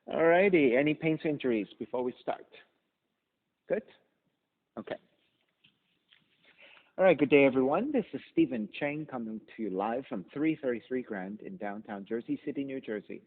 Alrighty, any pains, injuries before we start? Good? Okay. All right, good day, everyone. This is Stephen Chang coming to you live from 333 Grand in downtown Jersey City, New Jersey.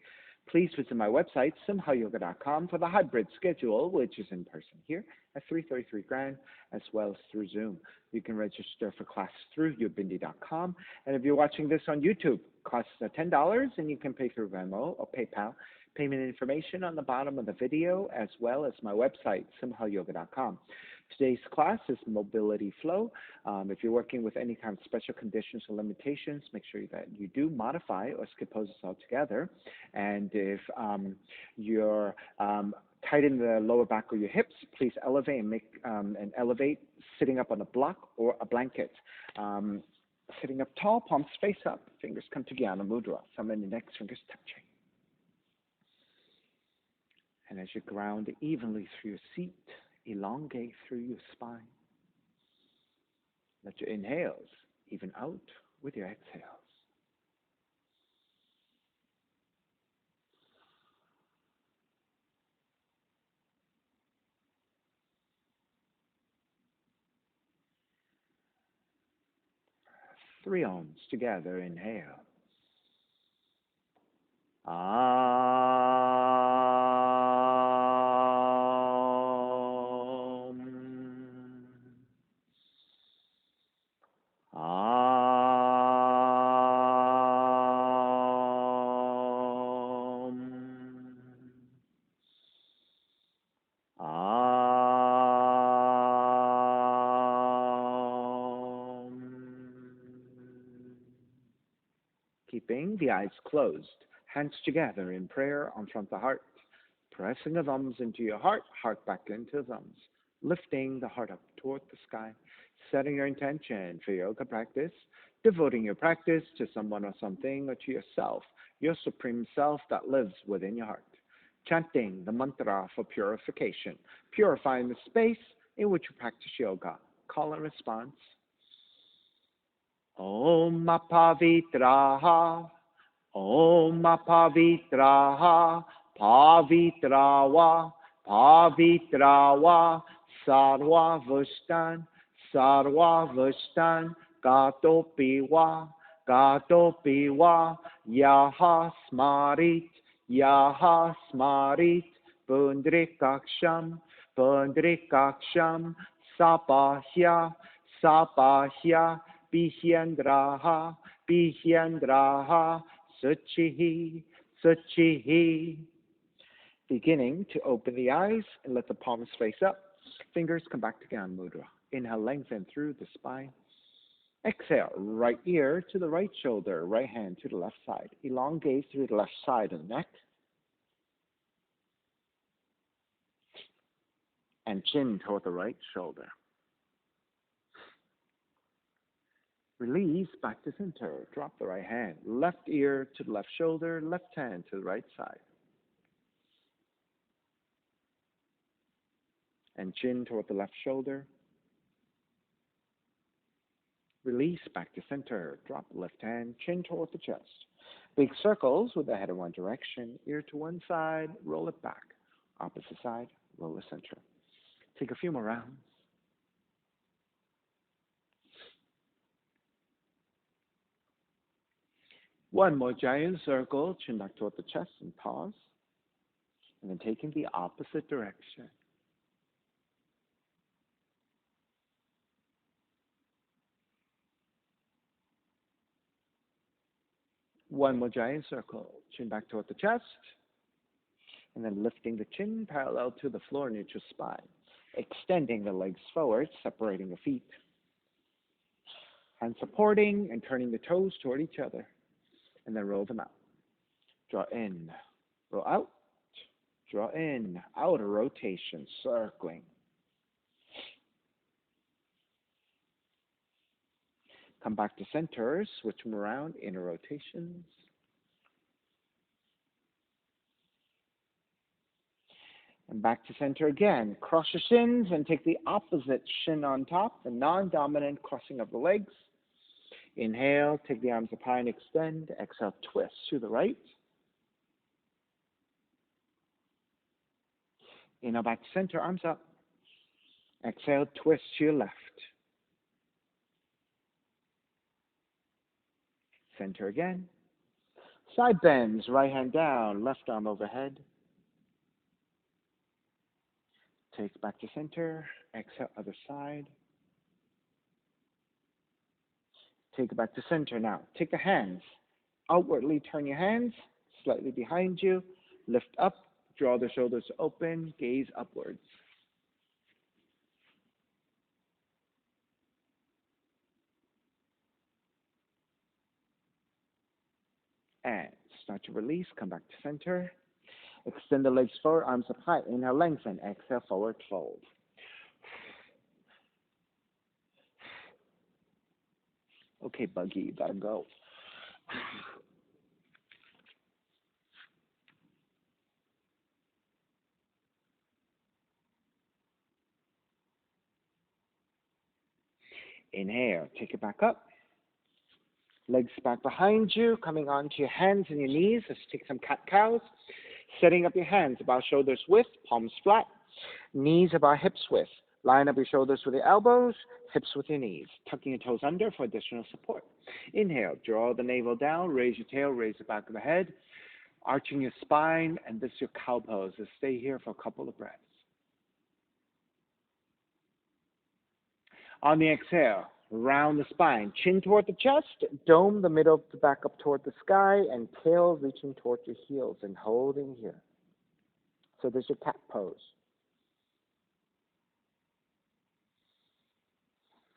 Please visit my website, simhayoga.com, for the hybrid schedule, which is in person here at 333 Grand, as well as through Zoom. You can register for classes through ubindi.com. And if you're watching this on YouTube, classes are $10, and you can pay through Venmo or PayPal. Payment information on the bottom of the video, as well as my website, simhayoga.com. Today's class is mobility flow. If you're working with any kind of special conditions or limitations, make sure that you do modify or skip poses altogether. And if you're tight in the lower back or your hips, please elevate and elevate sitting up on a block or a blanket. Sitting up tall, palms face up, fingers come to Jnana Mudra, thumb and index fingers touching. And as you ground evenly through your seat, elongate through your spine. Let your inhales even out with your exhales. Three ohms together. Inhale. Keeping the eyes closed, hands together in prayer on front of the heart, pressing the thumbs into your heart, heart back into the thumbs, lifting the heart up toward the sky, setting your intention for yoga practice, devoting your practice to someone or something or to yourself, your supreme self that lives within your heart. Chanting the mantra for purification, purifying the space in which you practice yoga. Call and response. Om Pavitraha, Om Pavitraha, Pavitrawa, Pavitrawa, Sarva Vushtan, Gatopiwa, Yaha Smarit, Pundrikaksham, Sapahya, Bihyandraha, Suchihi. Beginning to open the eyes and let the palms face up. Fingers come back to Jnana Mudra. Inhale, lengthen through the spine. Exhale, right ear to the right shoulder, right hand to the left side. Elongate through the left side of the neck. And chin toward the right shoulder. Release back to center. Drop the right hand. Left ear to the left shoulder. Left hand to the right side. And chin toward the left shoulder. Release back to center. Drop the left hand. Chin toward the chest. Big circles with the head in one direction. Ear to one side. Roll it back. Opposite side. Roll the center. Take a few more rounds. One more giant circle, chin back toward the chest and pause. And then taking the opposite direction. One more giant circle, chin back toward the chest. And then lifting the chin parallel to the floor near your spine. Extending the legs forward, separating the feet. Hands supporting and turning the toes toward each other. And then roll them out. Draw in, roll out, draw in, outer rotation, circling. Come back to center, switch them around, inner rotations. And back to center again. Cross your shins and take the opposite shin on top, the non-dominant crossing of the legs. Inhale, take the arms up high and extend. Exhale, twist to the right. Inhale back to center, arms up. Exhale, twist to your left. Center again. Side bends, right hand down, left arm overhead. Take back to center. Exhale, other side. Take it back to center now. Take the hands. Outwardly turn your hands, slightly behind you. Lift up, draw the shoulders open, gaze upwards. And start to release, come back to center. Extend the legs forward, arms up high. Inhale, lengthen. Exhale, forward fold. Okay, Buggy, you gotta go. Inhale, take it back up. Legs back behind you, coming onto your hands and your knees. Let's take some cat-cows. Setting up your hands about shoulders width, palms flat. Knees about hips width. Line up your shoulders with your elbows, hips with your knees. Tucking your toes under for additional support. Inhale, draw the navel down, raise your tail, raise the back of the head. Arching your spine, and this is your cow pose. So stay here for a couple of breaths. On the exhale, round the spine, chin toward the chest, dome the middle of the back up toward the sky, and tail reaching toward your heels and holding here. So there's your cat pose.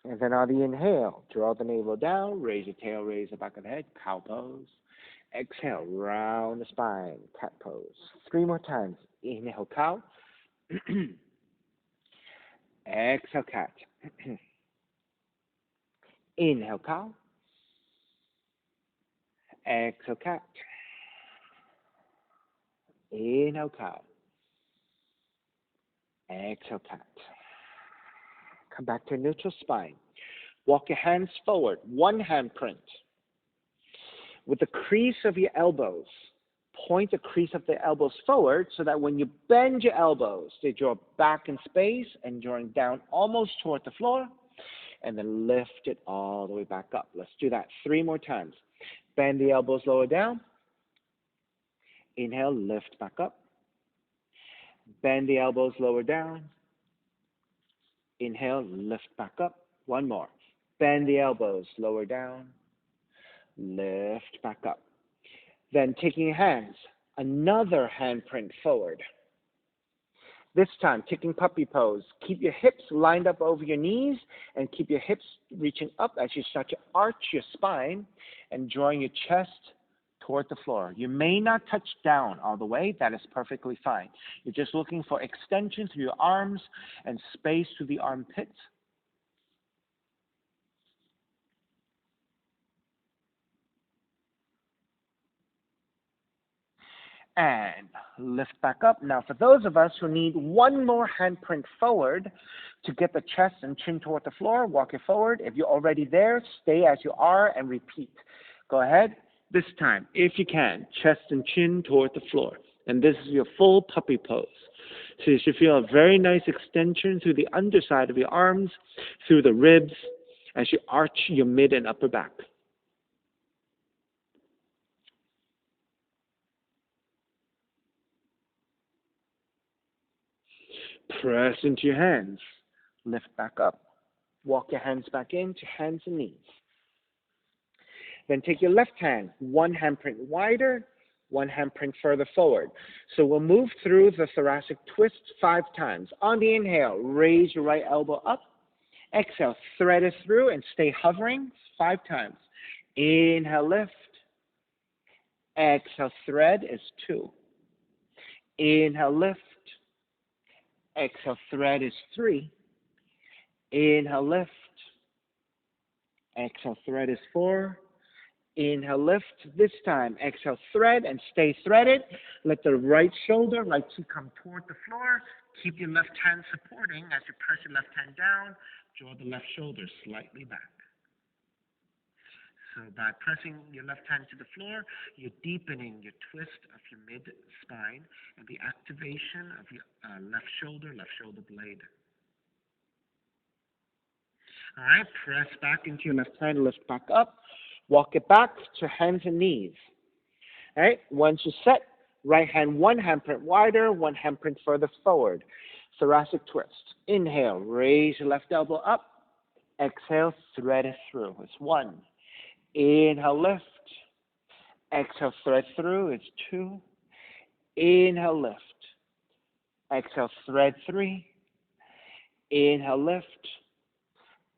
And then on the inhale, draw the navel down, raise your tail, raise the back of the head, cow pose. Exhale, round the spine, cat pose. 3 more times. Inhale, cow. Exhale, cat. Inhale, cow. Exhale, cat. Inhale, cow. Exhale, cat. Come back to neutral spine. Walk your hands forward, one hand print. With the crease of your elbows, point the crease of the elbows forward so that when you bend your elbows, they draw back in space and drawing down almost toward the floor, and then lift it all the way back up. Let's do that 3 more times. Bend the elbows lower down. Inhale, lift back up. Bend the elbows lower down. Inhale, lift back up. 1 more. Bend the elbows lower down. Lift back up. Then taking your hands, another handprint forward. This time, taking puppy pose. Keep your hips lined up over your knees and keep your hips reaching up as you start to arch your spine and drawing your chest toward the floor. You may not touch down all the way. That is perfectly fine. You're just looking for extension through your arms and space through the armpits. And lift back up. Now, for those of us who need 1 more handprint forward to get the chest and chin toward the floor, walk it forward. If you're already there, stay as you are and repeat. Go ahead. This time, if you can, chest and chin toward the floor. And this is your full puppy pose. So you should feel a very nice extension through the underside of your arms, through the ribs, as you arch your mid and upper back. Press into your hands. Lift back up. Walk your hands back into hands and knees. Then take your left hand, 1 handprint wider, 1 handprint further forward. So we'll move through the thoracic twist 5 times. On the inhale, raise your right elbow up. Exhale, thread it through and stay hovering 5 times. Inhale, lift. Exhale, thread is 2. Inhale, lift. Exhale, thread is 3. Inhale, lift. Exhale, thread is 4. Inhale, lift. This time, exhale, thread and stay threaded. Let the right shoulder, right cheek come toward the floor. Keep your left hand supporting as you press your left hand down. Draw the left shoulder slightly back. So by pressing your left hand to the floor, you're deepening your twist of your mid-spine and the activation of your left shoulder blade. All right, press back into your left hand, lift back up, walk it back to hands and knees. All right, once you're set, right hand, one handprint wider, one handprint further forward. Thoracic twist. Inhale, raise your left elbow up. Exhale, thread it through. It's 1. Inhale, lift. Exhale, thread through. It's 2. Inhale, lift. Exhale, thread 3. Inhale, lift.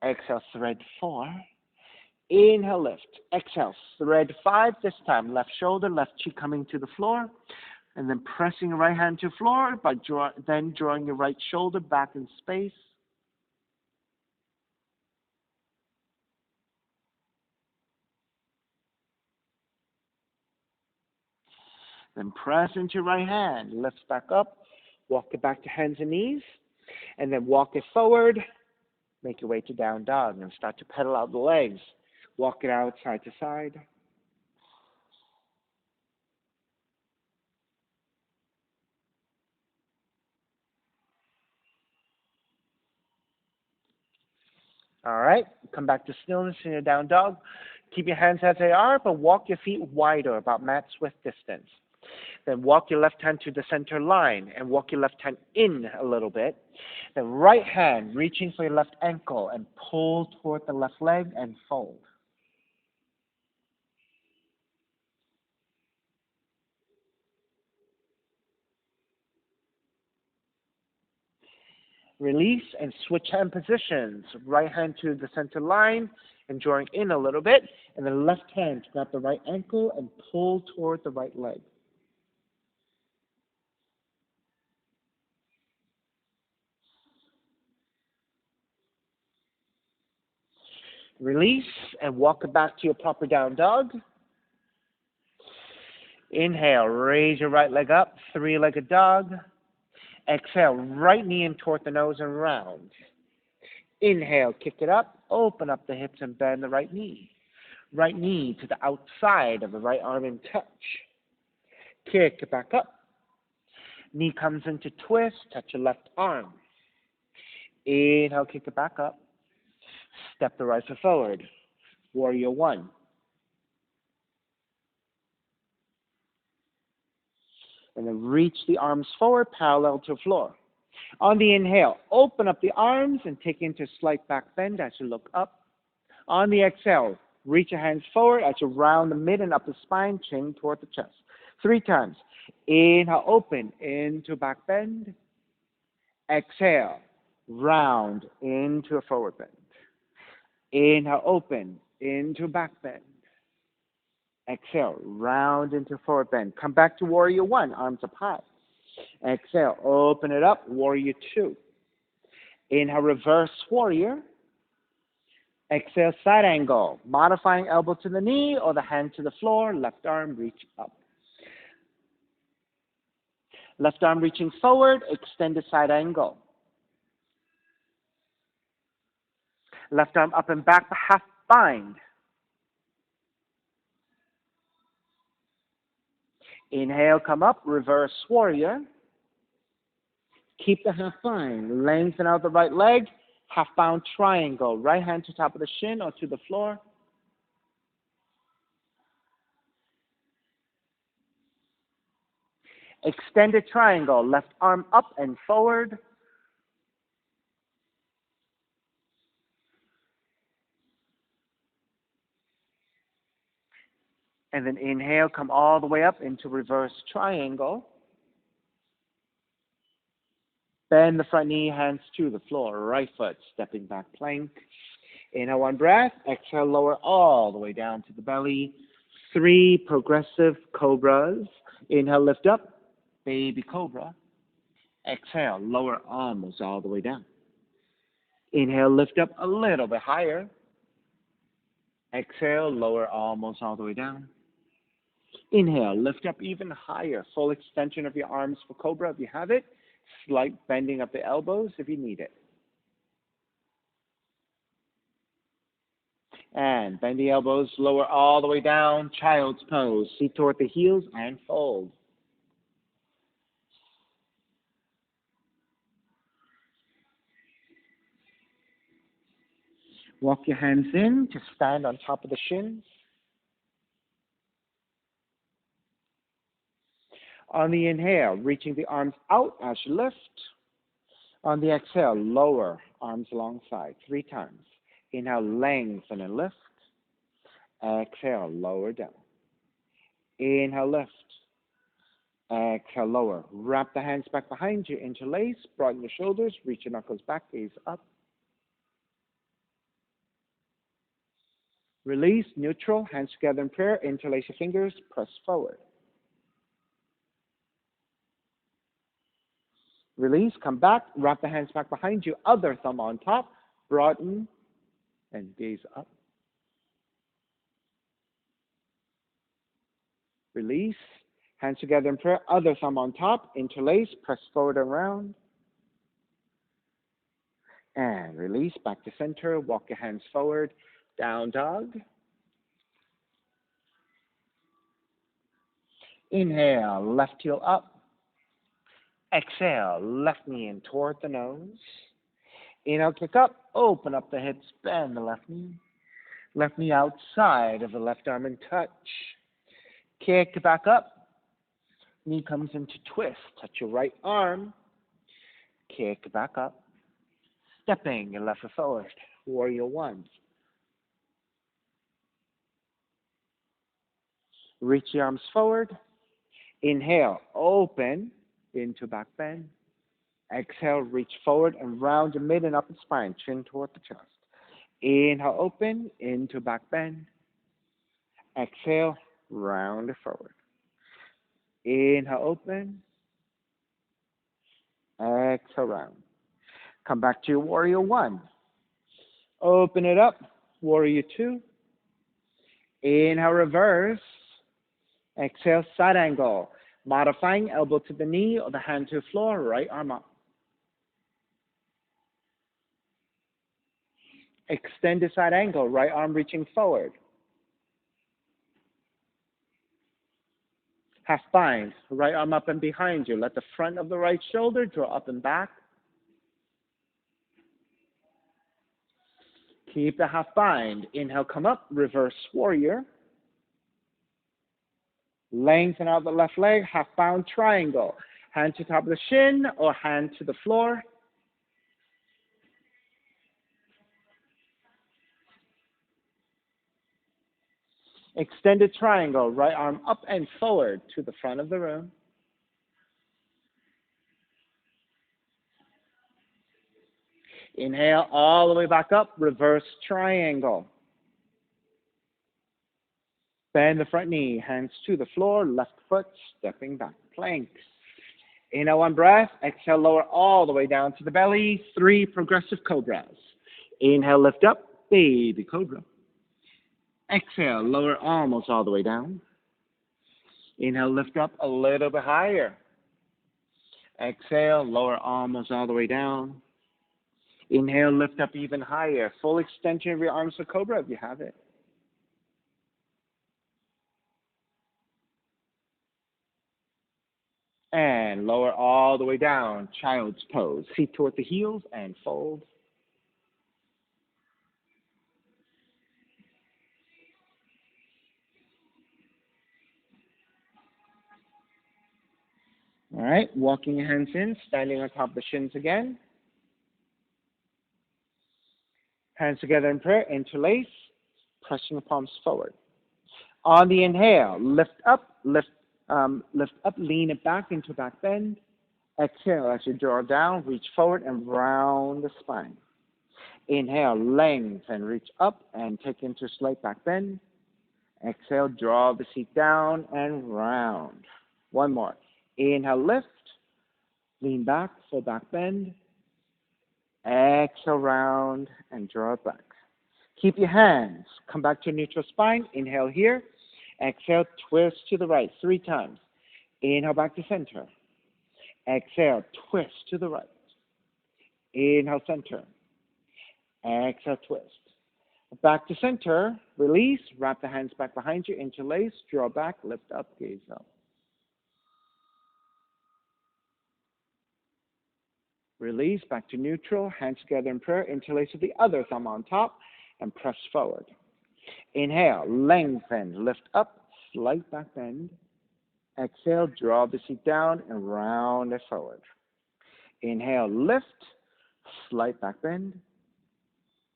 Exhale, thread 4. Inhale, lift. Exhale, thread 5. This time, left shoulder, left cheek coming to the floor. And then pressing your right hand to the floor, by then drawing your right shoulder back in space. Then press into your right hand, lift back up, walk it back to hands and knees, and then walk it forward, make your way to down dog, and start to pedal out the legs. Walk it out side to side. All right, come back to stillness in your down dog. Keep your hands as they are, but walk your feet wider, about mat width distance. Then walk your left hand to the center line and walk your left hand in a little bit. Then right hand reaching for your left ankle and pull toward the left leg and fold. Release and switch hand positions. Right hand to the center line and drawing in a little bit. And then left hand to grab the right ankle and pull toward the right leg. Release and walk it back to your proper down dog. Inhale, raise your right leg up, three-legged dog. Exhale, right knee in toward the nose and round. Inhale, kick it up, open up the hips and bend the right knee. Right knee to the outside of the right arm in touch. Kick it back up. Knee comes into twist, touch your left arm. Inhale, kick it back up. Step the right foot forward. Warrior 1. And then reach the arms forward, parallel to the floor. On the inhale, open up the arms and take into a slight back bend as you look up. On the exhale, reach your hands forward as you round the mid and upper spine, chin toward the chest. 3 times. Inhale, open into a back bend. Exhale, round into a forward bend. Inhale, open into a back bend. Exhale, round into forward bend. Come back to Warrior 1, arms up high. Exhale, open it up, Warrior 2. Inhale, reverse Warrior. Exhale, side angle. Modifying elbow to the knee or the hand to the floor, left arm reach up. Left arm reaching forward, extended side angle. Left arm up and back, half bind. Inhale, come up, reverse warrior. Keep the half bind. Lengthen out the right leg, half bound triangle. Right hand to top of the shin or to the floor. Extended triangle, left arm up and forward. And then inhale, come all the way up into reverse triangle. Bend the front knee, hands to the floor. Right foot, stepping back plank. Inhale, 1 breath. Exhale, lower all the way down to the belly. 3 progressive cobras. Inhale, lift up. Baby cobra. Exhale, lower almost all the way down. Inhale, lift up a little bit higher. Exhale, lower almost all the way down. Inhale, lift up even higher. Full extension of your arms for cobra if you have it. Slight bending of the elbows if you need it. And bend the elbows, lower all the way down, child's pose. Feet toward the heels and fold. Walk your hands in to stand on top of the shins. On the inhale, reaching the arms out as you lift. On the exhale, lower arms alongside 3 times. Inhale, lengthen and lift. Exhale, lower down. Inhale, lift. Exhale, lower. Wrap the hands back behind you, interlace, broaden your shoulders, reach your knuckles back, gaze up. Release, neutral, hands together in prayer, interlace your fingers, press forward. Release, come back, wrap the hands back behind you, other thumb on top, broaden, and gaze up. Release, hands together in prayer, other thumb on top, interlace, press forward and round. And release, back to center, walk your hands forward, down dog. Inhale, left heel up. Exhale, left knee in toward the nose. Inhale, kick up, open up the hips, bend the left knee. Left knee outside of the left arm and touch. Kick back up. Knee comes into twist. Touch your right arm. Kick back up. Stepping your left foot forward. Warrior 1. Reach the arms forward. Inhale, open into back bend. Exhale, reach forward and round your mid and upper spine, chin toward the chest. Inhale, open into back bend. Exhale, round it forward. Inhale, open. Exhale, round. Come back to your warrior 1. Open it up, warrior 2. Inhale, reverse. Exhale, side angle. Modifying elbow to the knee or the hand to the floor, right arm up. Extend the side angle, right arm reaching forward. Half bind, right arm up and behind you. Let the front of the right shoulder draw up and back. Keep the half bind. Inhale, come up, reverse warrior. Lengthen out the left leg, half bound triangle. Hand to top of the shin or hand to the floor. Extended triangle, right arm up and forward to the front of the room. Inhale all the way back up, reverse triangle. Bend the front knee, hands to the floor, left foot stepping back, planks. Inhale, 1 breath. Exhale, lower all the way down to the belly. 3 progressive cobras. Inhale, lift up, baby cobra. Exhale, lower almost all the way down. Inhale, lift up a little bit higher. Exhale, lower almost all the way down. Inhale, lift up even higher. Full extension of your arms for cobra if you have it. And lower all the way down, child's pose. Feet toward the heels and fold. All right, walking your hands in, standing on top of the shins again. Hands together in prayer, interlace, pressing the palms forward. On the inhale, lift up, lean it back into back bend. Exhale, as you draw down, reach forward and round the spine. Inhale, lengthen, reach up and take into slight back bend. Exhale, draw the seat down and round. 1 more. Inhale, lift, lean back, full back bend. Exhale, round and draw it back. Keep your hands. Come back to neutral spine. Inhale here. Exhale, twist to the right 3 times. Inhale, back to center. Exhale, twist to the right. Inhale, center. Exhale, twist. Back to center, release, wrap the hands back behind you, interlace, draw back, lift up, gaze up. Release, back to neutral, hands together in prayer, interlace with the other thumb on top, and press forward. Inhale, lengthen, lift up, slight back bend. Exhale, draw the seat down and round it forward. Inhale, lift, slight back bend.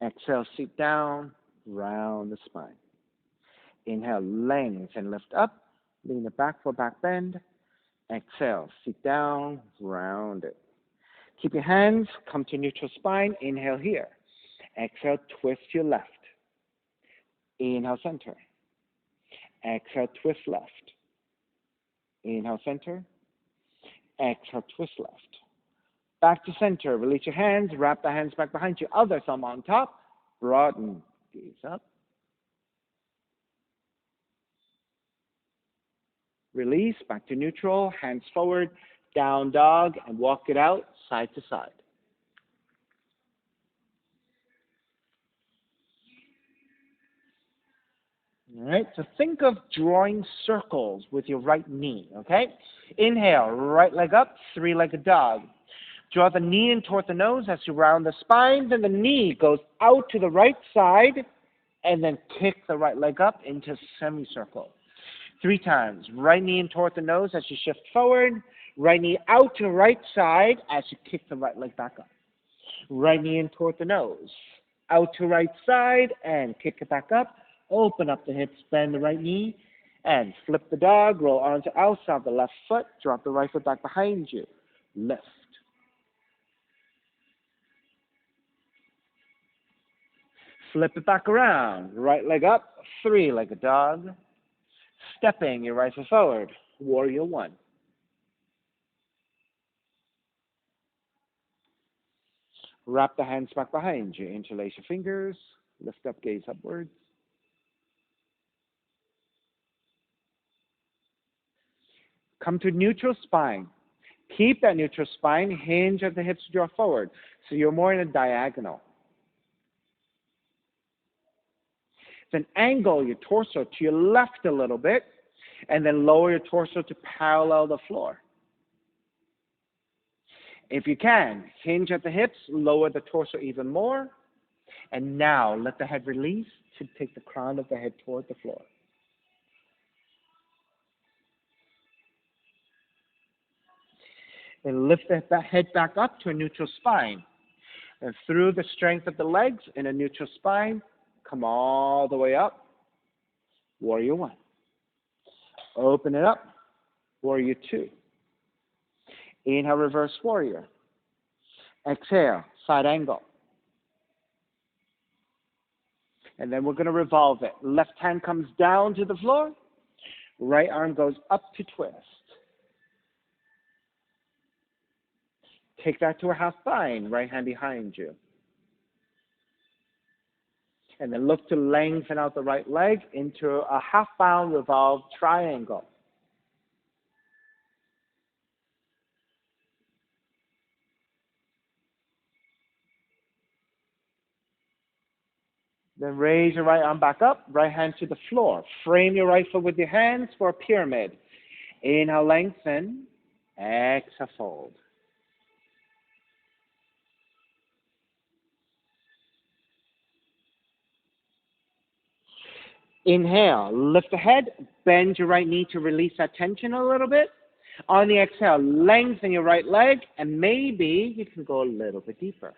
Exhale, seat down, round the spine. Inhale, lengthen, lift up, lean it back for back bend. Exhale, seat down, round it. Keep your hands, come to neutral spine, inhale here. Exhale, twist your left. Inhale, center. Exhale, twist left. Inhale, center. Exhale, twist left. Back to center. Release your hands. Wrap the hands back behind you. Other thumb on top. Broaden. Gaze up. Release. Back to neutral. Hands forward. Down dog. And walk it out side to side. All right, so think of drawing circles with your right knee, okay? Inhale, right leg up, three-legged dog. Draw the knee in toward the nose as you round the spine. Then the knee goes out to the right side, and then kick the right leg up into semicircle. 3 times. Right knee in toward the nose as you shift forward. Right knee out to the right side as you kick the right leg back up. Right knee in toward the nose. Out to right side, and kick it back up. Open up the hips, bend the right knee, and flip the dog. Roll arms outside of the left foot. Drop the right foot back behind you. Lift. Flip it back around. Right leg up, three-legged dog. Stepping your right foot forward. Warrior 1. Wrap the hands back behind you. Interlace your fingers. Lift up, gaze upwards. Come to neutral spine. Keep that neutral spine. Hinge at the hips to draw forward. So you're more in a diagonal. Then angle your torso to your left a little bit, and then lower your torso to parallel the floor. If you can, hinge at the hips, lower the torso even more, and now let the head release to take the crown of the head toward the floor. And lift the head back up to a neutral spine. And through the strength of the legs in a neutral spine, come all the way up. Warrior 1. Open it up. Warrior 2. Inhale, reverse warrior. Exhale, side angle. And then we're going to revolve it. Left hand comes down to the floor. Right arm goes up to twist. Take that to a half bind, right hand behind you. And then look to lengthen out the right leg into a half bound revolved triangle. Then raise your right arm back up, right hand to the floor. Frame your right foot with your hands for a pyramid. Inhale, lengthen. Exhale, fold. Inhale, lift the head, bend your right knee to release that tension a little bit. On the exhale, lengthen your right leg, and maybe you can go a little bit deeper.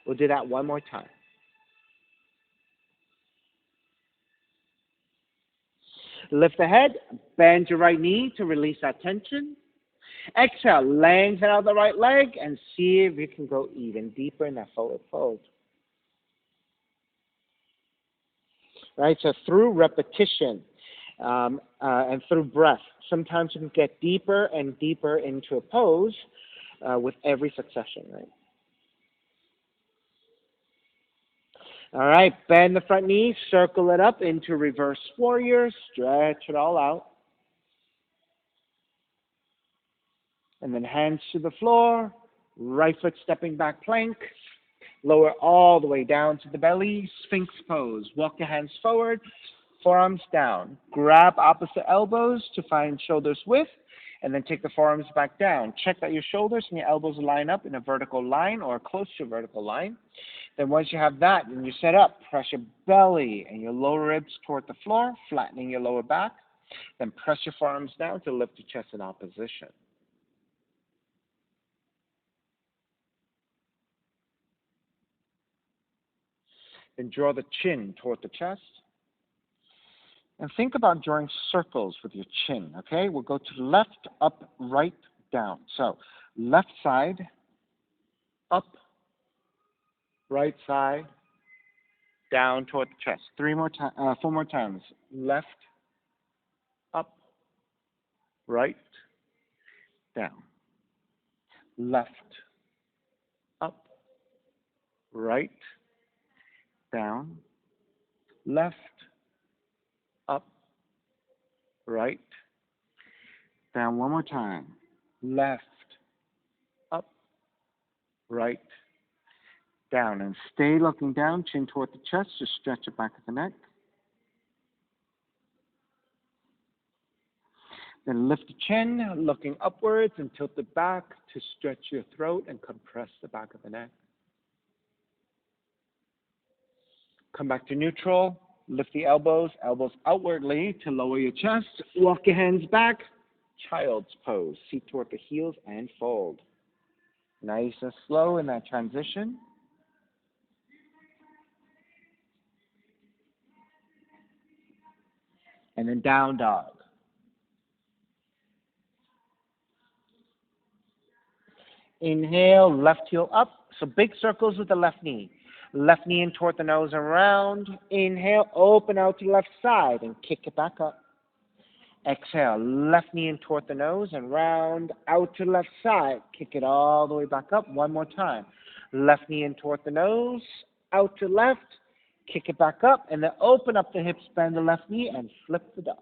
We'll do that one more time. Lift the head, bend your right knee to release that tension. Exhale, lengthen out the right leg, and see if you can go even deeper in that forward fold. Right, so through repetition and through breath, sometimes you can get deeper and deeper into a pose with every succession, right? All right, bend the front knee, circle it up into reverse warrior, stretch it all out. And then hands to the floor, right foot stepping back plank, Lower all the way down to the belly, Sphinx Pose. Walk your hands forward, forearms down. Grab opposite elbows to find shoulders width, and then take the forearms back down. Check that your shoulders and your elbows line up in a vertical line or close to a vertical line. Then once you have that and you're set up, press your belly and your lower ribs toward the floor, flattening your lower back. Then press your forearms down to lift your chest in opposition. Then draw the chin toward the chest. And think about drawing circles with your chin, okay? We'll go to the left, up, right, down. So left side, up, right side, down toward the chest. 4 more times. Left, up, right, down. Left, up, right, down. Left, up, right, down. One more time. Left, up, right, down. And stay looking down, chin toward the chest. Just stretch the back of the neck. Then lift the chin, looking upwards, and tilt it back to stretch your throat and compress the back of the neck. Come back to neutral. Lift the elbows outwardly to lower your chest. Walk your hands back. Child's pose. Seat toward the heels and fold. Nice and slow in that transition. And then down dog. Inhale, left heel up. So big circles with the left knee. Left knee in toward the nose and round. Inhale, open out to the left side and kick it back up. Exhale, left knee in toward the nose and round, out to the left side. Kick it all the way back up. One more time. Left knee in toward the nose, out to left, kick it back up, and then open up the hips, bend the left knee, and flip the dog.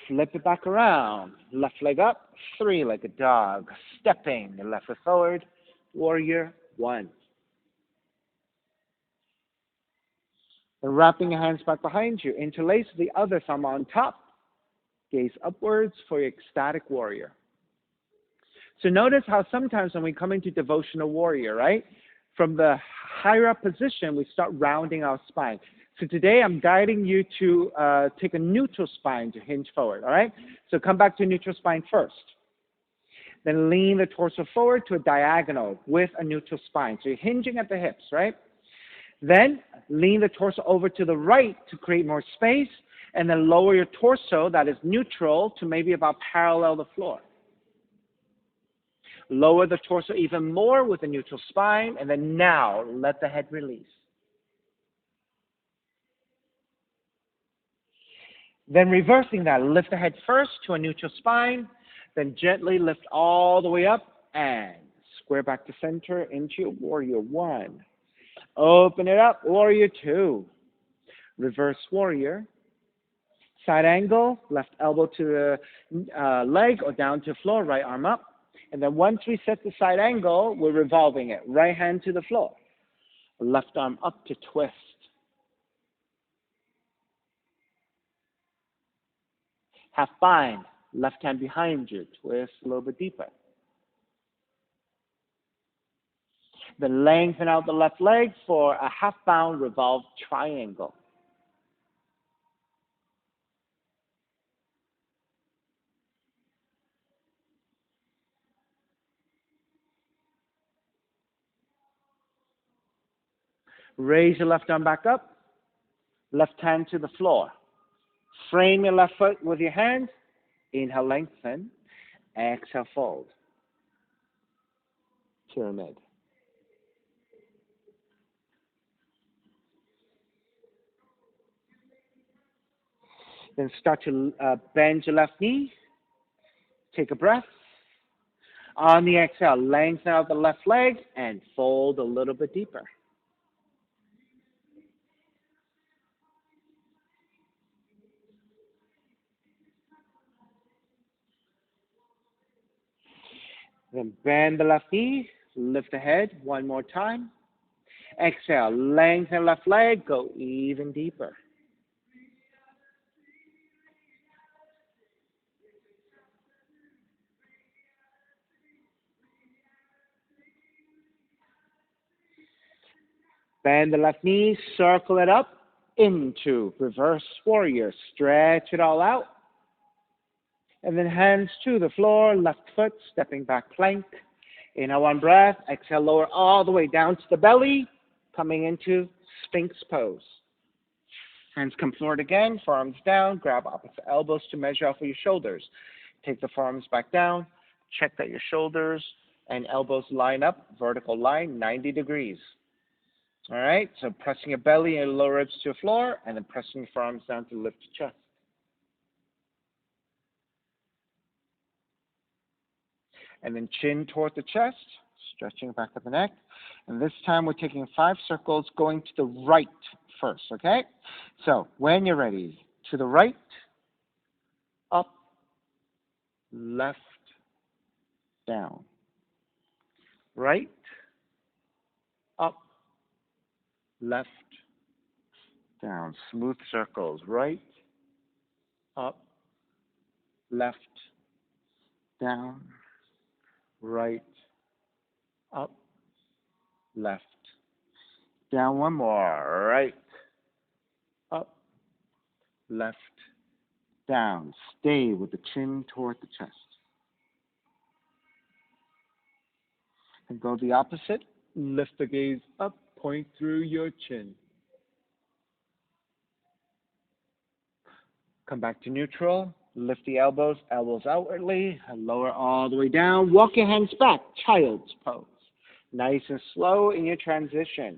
Flip it back around. Left leg up, three-legged dog. Stepping the left foot forward, warrior one. And wrapping your hands back behind you. Interlace the other thumb on top. Gaze upwards for your ecstatic warrior. So notice how sometimes when we come into devotional warrior, right? From the higher up position, we start rounding our spine. So today I'm guiding you to take a neutral spine to hinge forward, all right? So come back to neutral spine first. Then lean the torso forward to a diagonal with a neutral spine. So you're hinging at the hips, right? Then lean the torso over to the right to create more space, and then lower your torso, that is neutral, to maybe about parallel the floor. Lower the torso even more with a neutral spine, and then now let the head release. Then reversing that, lift the head first to a neutral spine, then gently lift all the way up and square back to center into warrior one. Open it up, warrior two. Reverse warrior. Side angle, left elbow to the leg or down to the floor, right arm up. And then once we set the side angle, we're revolving it. Right hand to the floor. Left arm up to twist. Half bind, left hand behind you, twist a little bit deeper. Then lengthen out the left leg for a half bound revolved triangle. Raise your left arm back up, left hand to the floor. Frame your left foot with your hand. Inhale, lengthen. Exhale, fold. Pyramid. Then start to bend your left knee. Take a breath. On the exhale, lengthen out the left leg and fold a little bit deeper. Then bend the left knee, lift the head one more time. Exhale, lengthen left leg, go even deeper. Bend the left knee, circle it up into reverse warrior. Stretch it all out. And then hands to the floor, left foot, stepping back plank. Inhale one breath, exhale, lower all the way down to the belly, coming into Sphinx Pose. Hands come forward again, forearms down, grab opposite elbows to measure out for your shoulders. Take the forearms back down, check that your shoulders and elbows line up, vertical line, 90 degrees. All right, so pressing your belly and your lower ribs to the floor, and then pressing your forearms down to lift your chest. And then chin toward the chest, stretching back of the neck. And this time we're taking 5 circles, going to the right first, okay? So when you're ready, to the right, up, left, down. Right, up, left, down. Smooth circles. Right, up, left, down. Right, up, left, down. One more. Right, up, left, down. Stay with the chin toward the chest. And go the opposite. Lift the gaze up, point through your chin. Come back to neutral. Lift the elbows, elbows outwardly, and lower all the way down. Walk your hands back, child's pose. Nice and slow in your transition.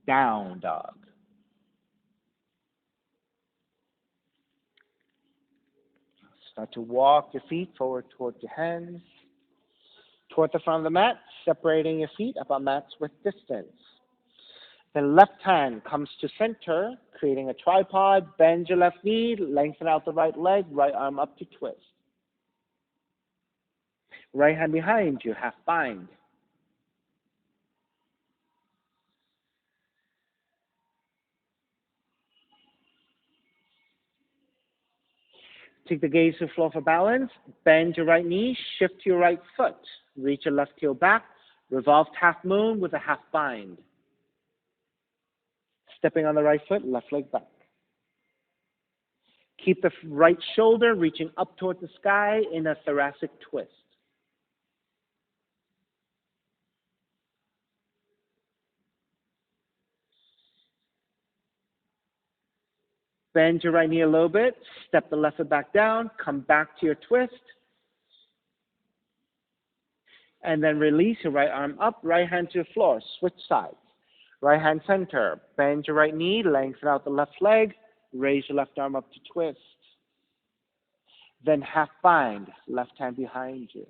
Down dog. Start to walk your feet forward towards your hands, toward the front of the mat, separating your feet about mats with distance. Then left hand comes to center, creating a tripod. Bend your left knee, lengthen out the right leg, right arm up to twist. Right hand behind you, half bind. Take the gaze to the floor for balance. Bend your right knee, shift your right foot. Reach your left heel back. Revolve half moon with a half bind. Stepping on the right foot, left leg back. Keep the right shoulder reaching up toward the sky in a thoracic twist. Bend your right knee a little bit. Step the left foot back down. Come back to your twist. And then release your right arm up, right hand to the floor. Switch sides. Right hand center. Bend your right knee, lengthen out the left leg. Raise your left arm up to twist. Then half bind, left hand behind you.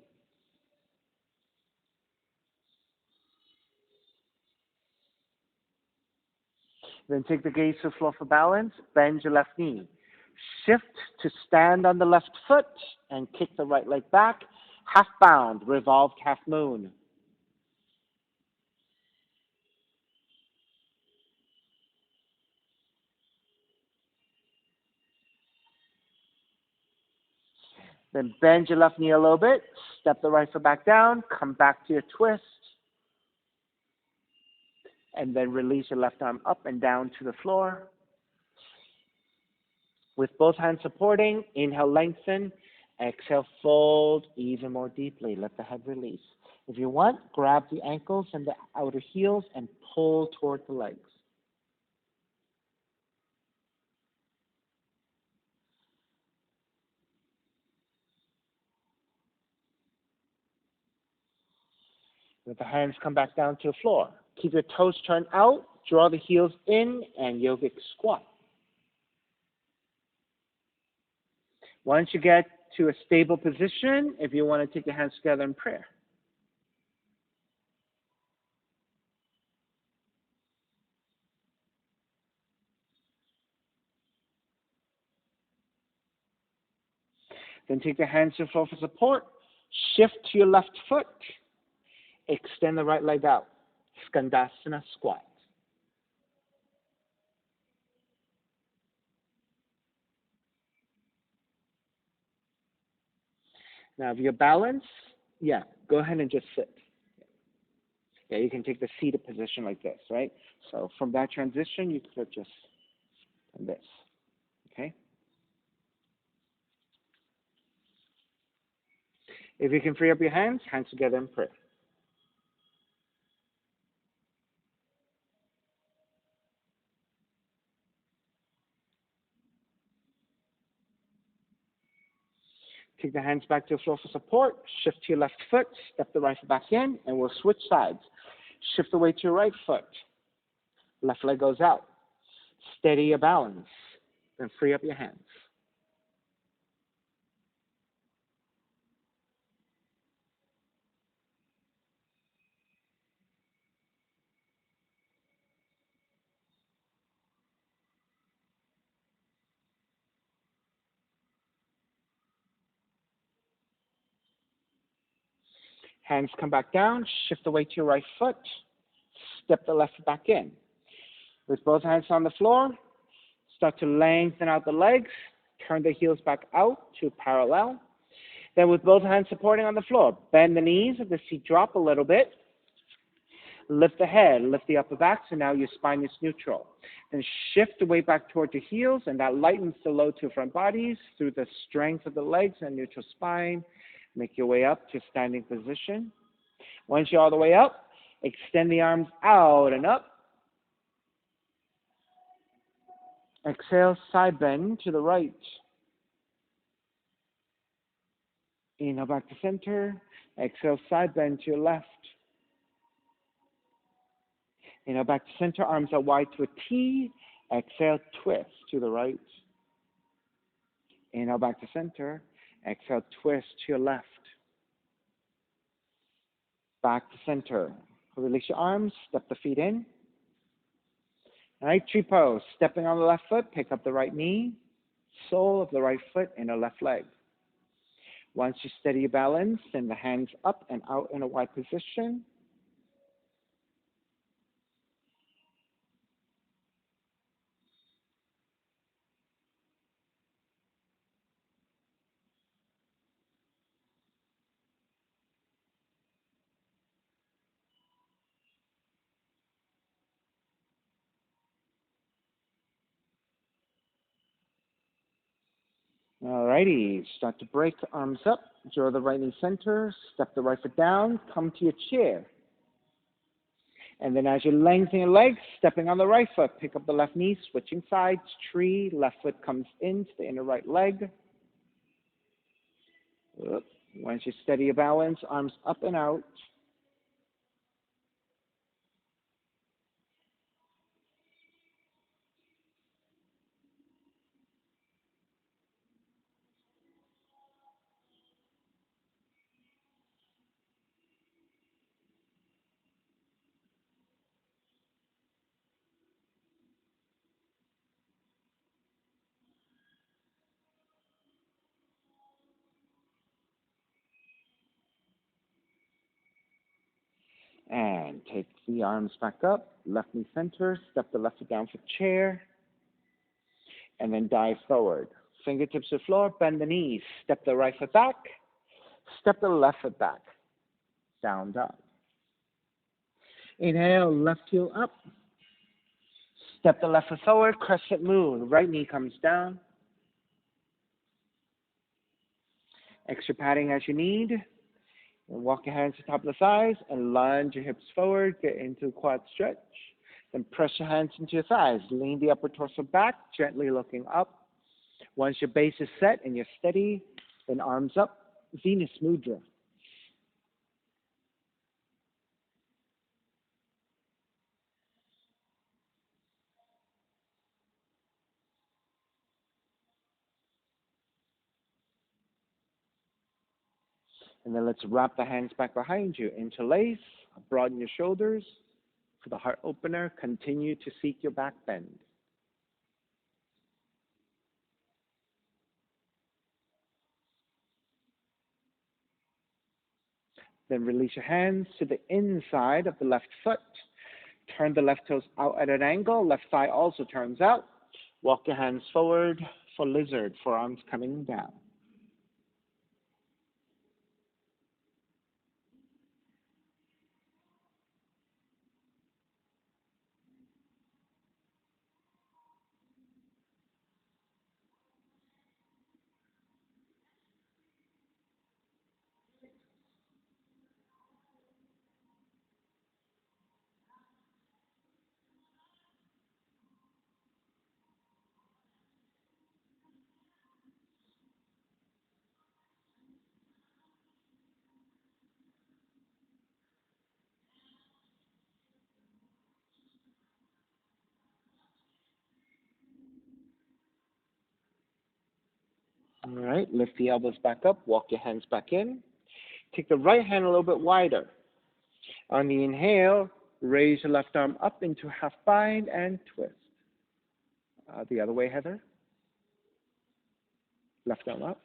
Then take the gaze to the floor for balance. Bend your left knee. Shift to stand on the left foot and kick the right leg back. Half bound, revolved half moon. Then bend your left knee a little bit. Step the right foot back down. Come back to your twist. And then release your left arm up and down to the floor. With both hands supporting, inhale, lengthen. Exhale, fold even more deeply. Let the head release. If you want, grab the ankles and the outer heels and pull toward the legs. Let the hands come back down to the floor. Keep your toes turned out. Draw the heels in and yogic squat. Once you get to a stable position, if you want to take your hands together in prayer. Then take your hands to the floor for support. Shift to your left foot. Extend the right leg out. Skandasana squat. Now, if you're balanced, go ahead and just sit. Yeah, you can take the seated position like this, right? So from that transition, you could just do this, okay? If you can free up your hands together and pray. Take the hands back to the floor for support. Shift to your left foot. Step the right foot back in, and we'll switch sides. Shift the weight to your right foot. Left leg goes out. Steady your balance. Then free up your hands. Hands come back down. Shift the weight to your right foot. Step the left foot back in. With both hands on the floor, start to lengthen out the legs. Turn the heels back out to parallel. Then with both hands supporting on the floor, bend the knees, let the seat drop a little bit. Lift the head, lift the upper back, so now your spine is neutral. Then shift the weight back toward the heels, and that lightens the load to front bodies through the strength of the legs and neutral spine. Make your way up to standing position. Once you're all the way up, extend the arms out and up. Exhale, side bend to the right. Inhale back to center. Exhale, side bend to your left. Inhale back to center, arms out wide to a T. Exhale, twist to the right. Inhale back to center. Exhale, twist to your left. Back to center. Release your arms, step the feet in. All right, tree pose. Stepping on the left foot, pick up the right knee, sole of the right foot, and the left leg. Once you steady your balance, send the hands up and out in a wide position. Alrighty, start to break, arms up, draw the right knee center, step the right foot down, come to your chair. And then as you lengthen your legs, stepping on the right foot, pick up the left knee, switching sides, tree, left foot comes into the inner right leg. Once you steady your balance, arms up and out. And take the arms back up, left knee center, step the left foot down for chair, and then dive forward. Fingertips to the floor, bend the knees, step the right foot back, step the left foot back, down dog. Inhale, left heel up, step the left foot forward, crescent moon, right knee comes down. Extra padding as you need. And walk your hands to the top of the thighs and lunge your hips forward, get into a quad stretch. Then press your hands into your thighs. Lean the upper torso back, gently looking up. Once your base is set and you're steady, then arms up, Venus Mudra. And then let's wrap the hands back behind you. Interlace, broaden your shoulders. For the heart opener, continue to seek your back bend. Then release your hands to the inside of the left foot. Turn the left toes out at an angle. Left thigh also turns out. Walk your hands forward for lizard, forearms coming down. All right, lift the elbows back up, walk your hands back in. Take the right hand a little bit wider. On the inhale, raise your left arm up into half bind and twist. The other way, Heather. Left arm up.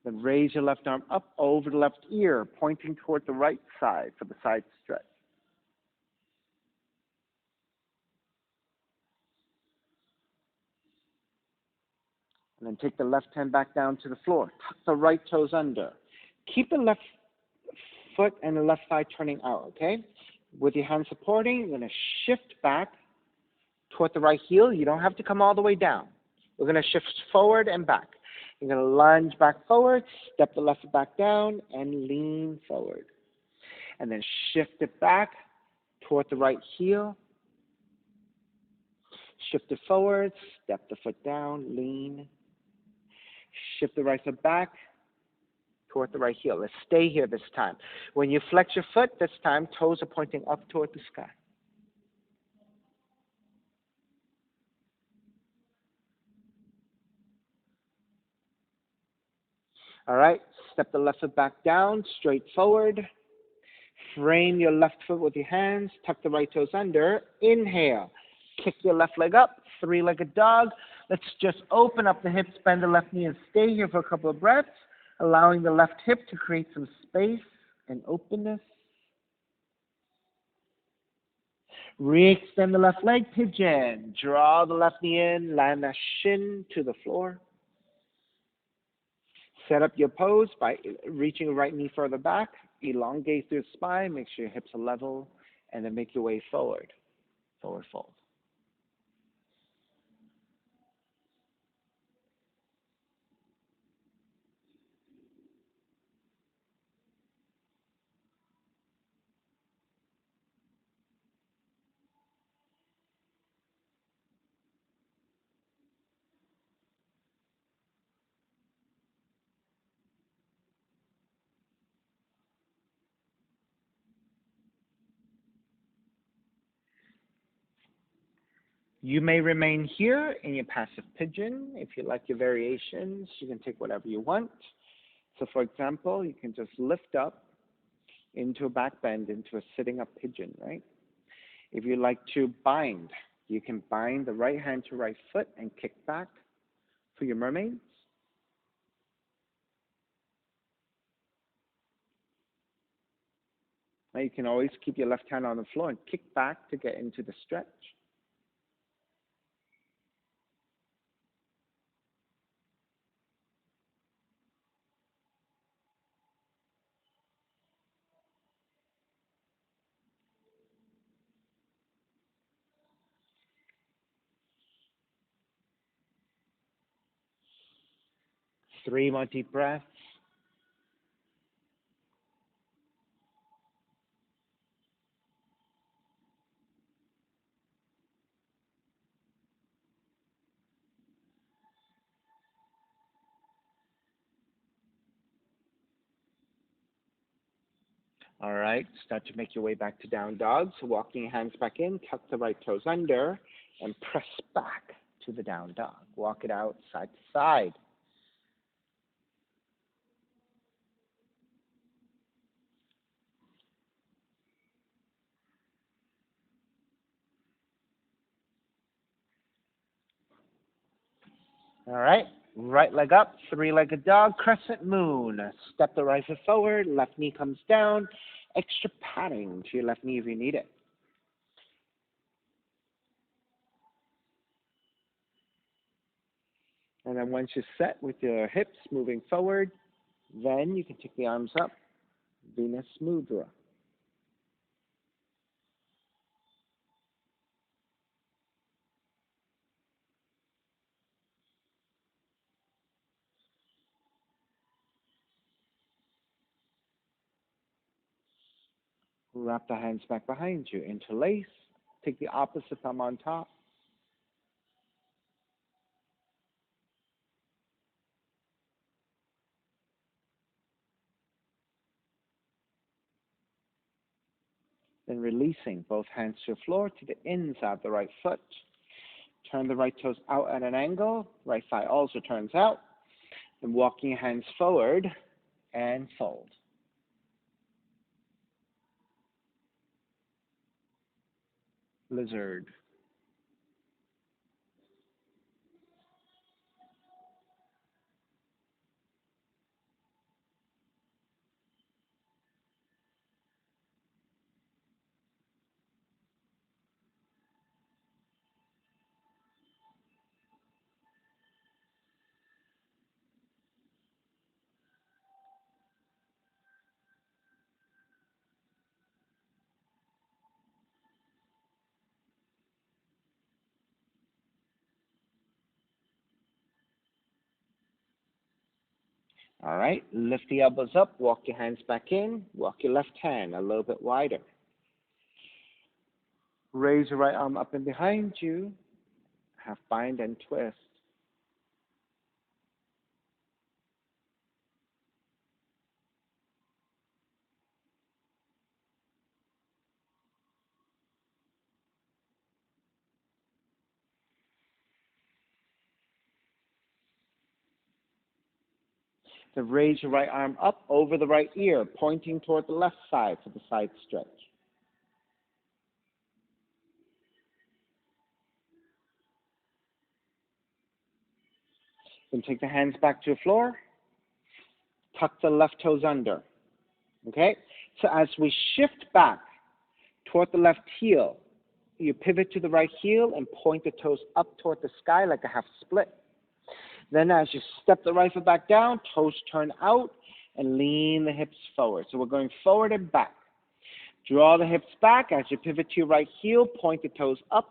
Then raise your left arm up over the left ear, pointing toward the right side for the side stretch. And then take the left hand back down to the floor. Tuck the right toes under. Keep the left foot and the left thigh turning out, okay? With your hand supporting, you're going to shift back toward the right heel. You don't have to come all the way down. We're going to shift forward and back. You're going to lunge back forward, step the left foot back down, and lean forward. And then shift it back toward the right heel. Shift it forward, step the foot down, lean. Shift the right foot back toward the right heel. Let's stay here this time. When you flex your foot, this time toes are pointing up toward the sky. All right, step the left foot back down, straight forward. Frame your left foot with your hands, tuck the right toes under. Inhale, kick your left leg up, three-legged dog. Let's just open up the hips, bend the left knee, and stay here for a couple of breaths, allowing the left hip to create some space and openness. Re-extend the left leg, pigeon. Draw the left knee in, land that shin to the floor. Set up your pose by reaching the right knee further back. Elongate through the spine, make sure your hips are level, and then make your way forward. Forward fold. You may remain here in your passive pigeon. If you like your variations, you can take whatever you want. So for example, you can just lift up into a back bend, into a sitting up pigeon, right? If you like to bind, you can bind the right hand to right foot and kick back for your mermaids. Now you can always keep your left hand on the floor and kick back to get into the stretch. Three more deep breaths. All right, start to make your way back to down dog. So walking your hands back in, tuck the right toes under, and press back to the down dog. Walk it out side to side. All right. Right leg up, three-legged dog, crescent moon. Step the right foot forward, left knee comes down. Extra padding to your left knee if you need it. And then once you're set with your hips moving forward, then you can take the arms up, Venus Mudra. Wrap the hands back behind you, interlace, take the opposite thumb on top. Then releasing both hands to the floor to the inside of the right foot. Turn the right toes out at an angle, right thigh also turns out. Then walking your hands forward and fold. Lizard. All right, lift the elbows up, walk your hands back in, walk your left hand a little bit wider. Raise your right arm up and behind you, half bind and twist. Then raise your right arm up over the right ear, pointing toward the left side for the side stretch. Then take the hands back to the floor, tuck the left toes under. Okay? So as we shift back toward the left heel, you pivot to the right heel and point the toes up toward the sky like a half split. Then as you step the right foot back down, toes turn out and lean the hips forward. So we're going forward and back. Draw the hips back as you pivot to your right heel, point the toes up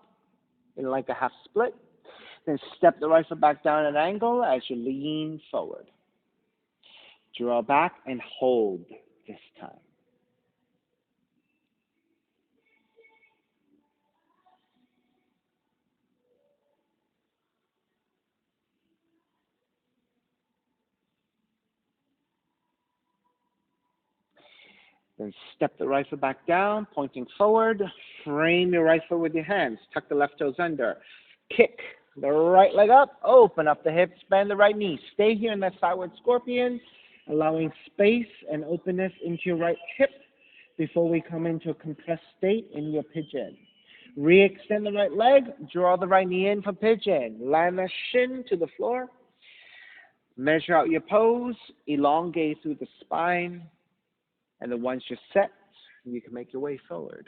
in like a half split. Then step the right foot back down at an angle as you lean forward. Draw back and hold this time. Then step the right foot back down, pointing forward. Frame your right foot with your hands. Tuck the left toes under. Kick the right leg up. Open up the hips. Bend the right knee. Stay here in that sideward scorpion, allowing space and openness into your right hip before we come into a compressed state in your pigeon. Re-extend the right leg. Draw the right knee in for pigeon. Land the shin to the floor. Measure out your pose. Elongate through the spine. And then once you're set, you can make your way forward.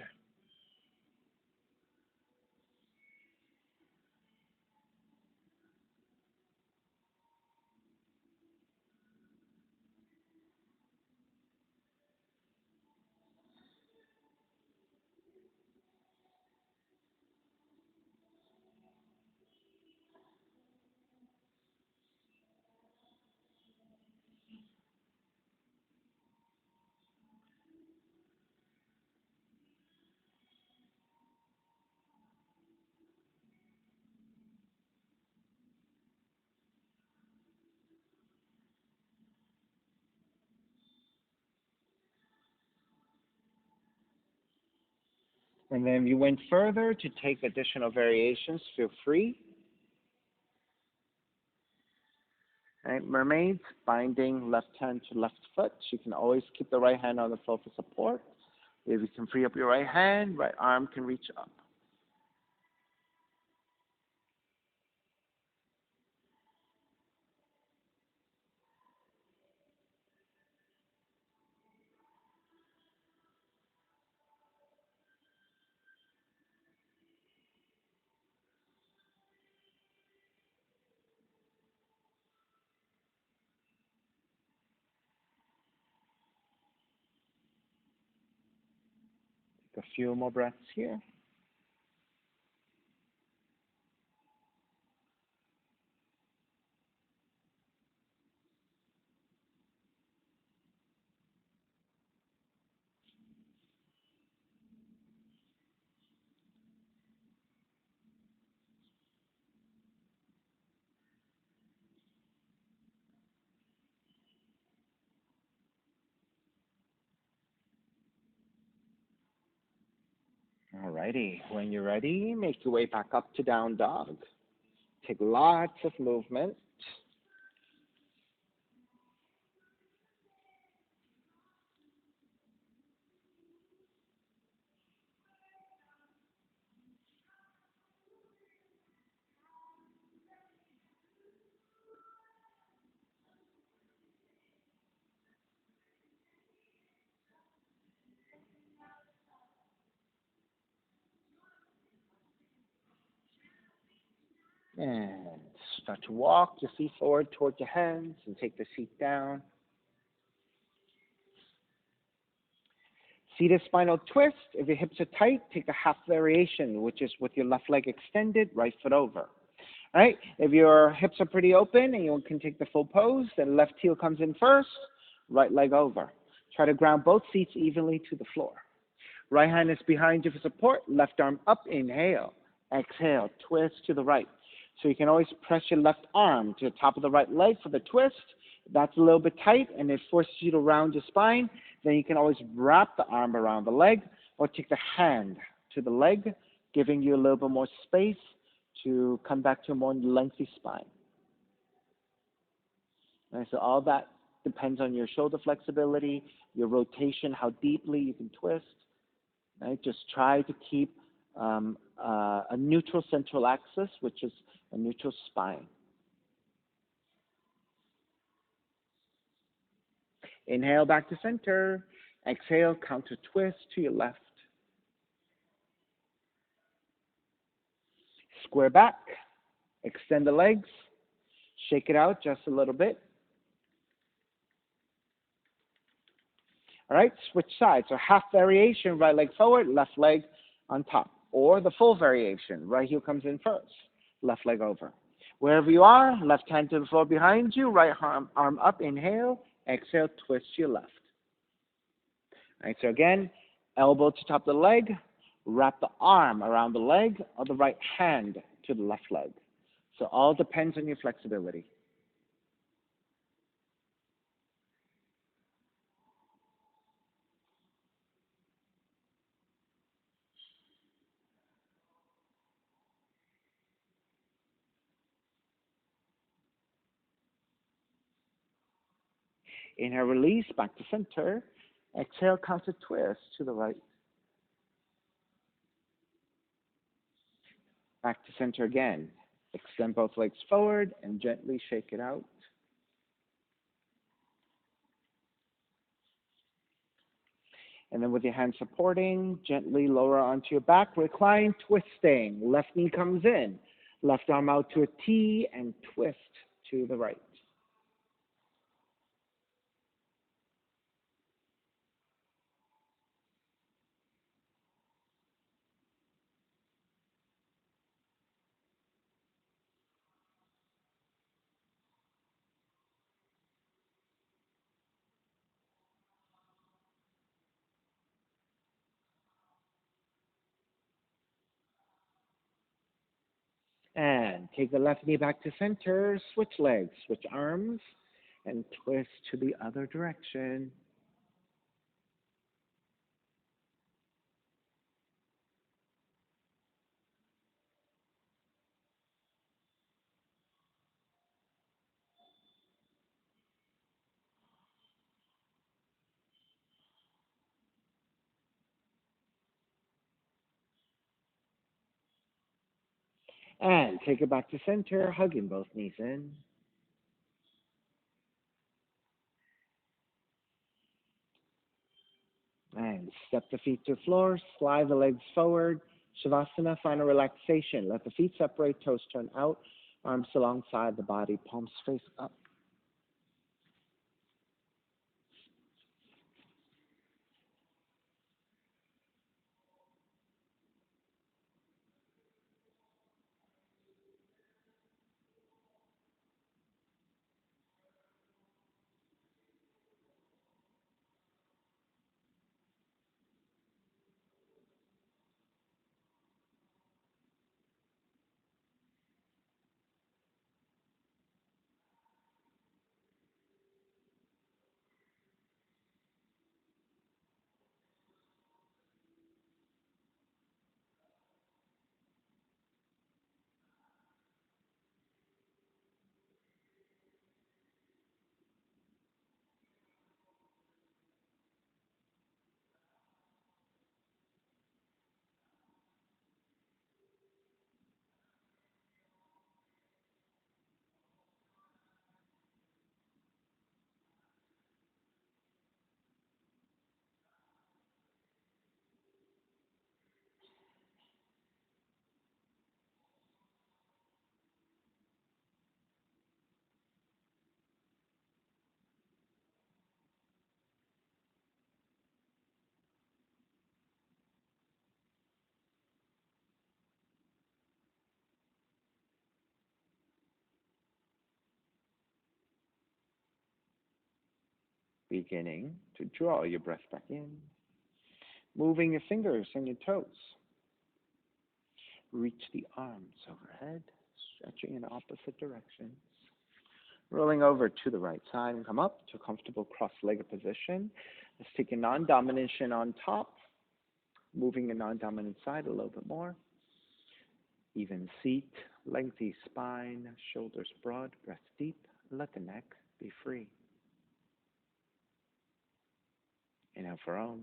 And then if you went further to take additional variations, feel free. Right, mermaids, binding left hand to left foot. You can always keep the right hand on the floor for support. If you can free up your right hand, right arm can reach up. A few more breaths here. Alrighty, when you're ready, make your way back up to down dog. Take lots of movement. And start to walk your feet forward towards your hands and take the seat down. Seated spinal twist. If your hips are tight, take the half variation, which is with your left leg extended, right foot over. All right? If your hips are pretty open and you can take the full pose, then left heel comes in first, right leg over. Try to ground both feet evenly to the floor. Right hand is behind you for support. Left arm up, inhale. Exhale, twist to the right. So you can always press your left arm to the top of the right leg for the twist. If that's a little bit tight and it forces you to round your spine, then you can always wrap the arm around the leg or take the hand to the leg, giving you a little bit more space to come back to a more lengthy spine. And so all that depends on your shoulder flexibility, your rotation, how deeply you can twist. Right? Just try to keep a neutral central axis, which is a neutral spine. Inhale back to center. Exhale, counter twist to your left. Square back. Extend the legs. Shake it out just a little bit. All right, switch sides. So half variation, right leg forward, left leg on top. Or the full variation, right heel comes in first, left leg over. Wherever you are, left hand to the floor behind you, right arm up, inhale, exhale, twist to your left. All right, so again, elbow to top of the leg, wrap the arm around the leg, or the right hand to the left leg. So all depends on your flexibility. Inhale, release, back to center. Exhale, counter twist to the right. Back to center again. Extend both legs forward and gently shake it out. And then with your hands supporting, gently lower onto your back, recline, twisting. Left knee comes in. Left arm out to a T and twist to the right. And take the left knee back to center, switch legs, switch arms, and twist to the other direction. And take it back to center, hugging both knees in. And step the feet to the floor, slide the legs forward. Savasana, final relaxation. Let the feet separate, toes turn out, arms alongside the body, palms face up. Beginning to draw your breath back in. Moving your fingers and your toes. Reach the arms overhead, stretching in opposite directions. Rolling over to the right side and come up to a comfortable cross-legged position. Let's take a non-domination on top. Moving your non-dominant side a little bit more. Even seat, lengthy spine, shoulders broad, breath deep. Let the neck be free. Inhale for Om.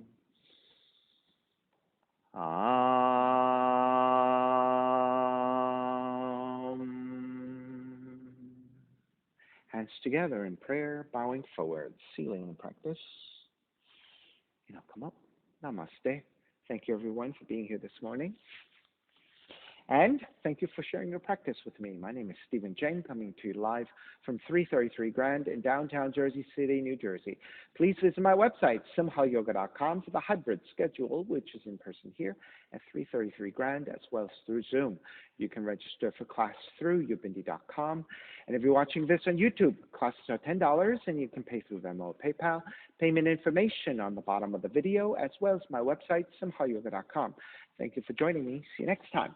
Hands together in prayer, bowing forward, sealing practice. Come up. Namaste. Thank you, everyone, for being here this morning. And thank you for sharing your practice with me. My name is Stephen Chang, coming to you live from 333 Grand in downtown Jersey City, New Jersey. Please visit my website, simhayoga.com, for the hybrid schedule, which is in person here at 333 Grand, as well as through Zoom. You can register for class through ubindi.com. And if you're watching this on YouTube, classes are $10, and you can pay through Venmo or PayPal. Payment information on the bottom of the video, as well as my website, simhayoga.com. Thank you for joining me. See you next time.